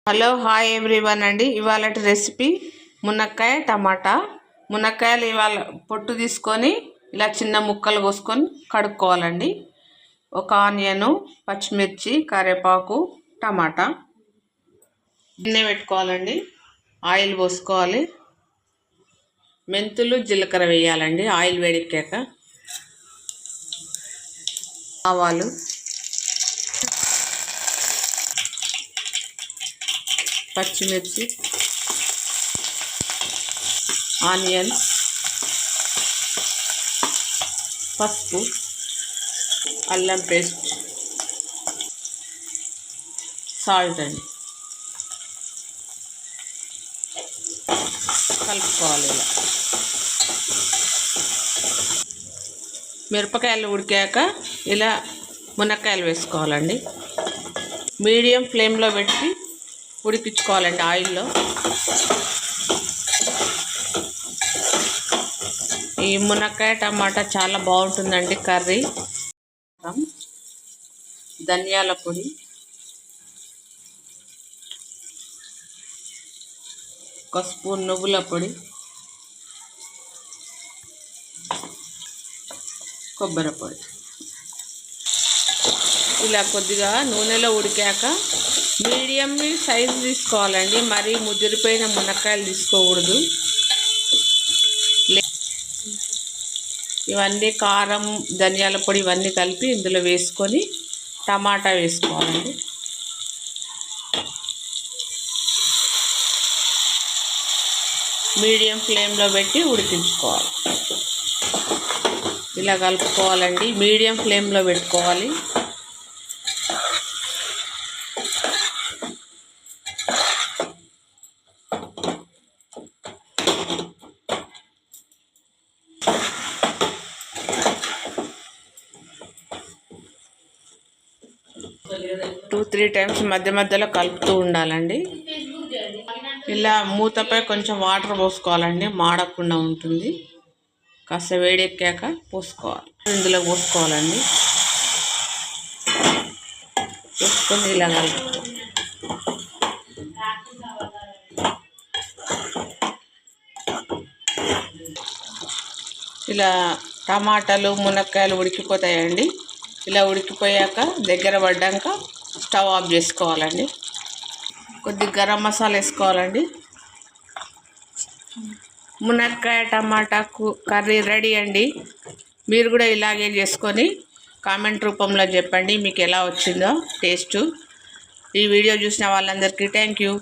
Hello hi everyone అండి. ఇవాళటి recipe మునక్కాయ టమాటా. మునక్కాయలు ఇవాళ పొట్టు తీసుకొని ఇలా చిన్న ముక్కలు కోసుకొని కడుక్కోవాలండి. ఒక ఆనియను, పచ్చిమిర్చి, కరివేపాకు, టమాటా. గిన్నె పెట్టుకోవాలండి. ఆయిల్ పోసుకోవాలి. మెంతులు, జీలకర్ర వేయాలండి. ఆయిల్ వేడెక్కాక ఆవాలు, పచ్చిమిర్చి, ఆనియన్స్, పసుపు, అల్లం పేస్ట్, సాల్ట్ అండి. కలుపుకోవాలి. ఇలా మిరపకాయలు ఉడికాక ఇలా మునక్కాయలు వేసుకోవాలండి. మీడియం ఫ్లేమ్లో పెట్టి ఉడికించుకోవాలండి ఆయిల్లో. ఈ మునక్కాయ టమాటా చాలా బాగుంటుందండి కర్రీ. ధనియాల పొడి, ఒక స్పూన్ నువ్వుల పొడి, కొబ్బరి పొడి. ఇలా కొద్దిగా నూనెలో ఉడికాక మీడియం సైజు తీసుకోవాలండి. మరీ ముదిరిపోయిన మునక్కాయలు తీసుకోకూడదు. ఇవన్నీ కారం, ధనియాల పొడి ఇవన్నీ కలిపి ఇందులో వేసుకొని టమాటా వేసుకోవాలండి. మీడియం ఫ్లేమ్లో పెట్టి ఉడికించుకోవాలి. ఇలా కలుపుకోవాలండి. మీడియం ఫ్లేమ్లో పెట్టుకోవాలి. టూ త్రీ టైమ్స్ మధ్య మధ్యలో కలుపుతూ ఉండాలండి. ఇలా మూతపై కొంచెం వాటర్ పోసుకోవాలండి, మాడకుండా ఉంటుంది. కాస్త వేడెక్కాక పోసుకోవాలి. ఇందులో పోసుకోవాలండి. పోసుకొని ఇలా కలుపుకోవాలి. ఇలా టమాటాలు, మునక్కాయలు ఉడికిపోతాయండి. ఇలా ఉడికిపోయాక దగ్గర పడ్డాక స్టవ్ ఆఫ్ చేసుకోవాలండి. కొద్దిగా గరం మసాలా వేసుకోవాలండి. మునక్కాయ టమాటా కర్రీ రెడీ అండి. మీరు కూడా ఇలాగే చేసుకొని కామెంట్ రూపంలో చెప్పండి మీకు ఎలా వచ్చిందో టేస్టు. ఈ వీడియో చూసిన వాళ్ళందరికీ థ్యాంక్ యూ.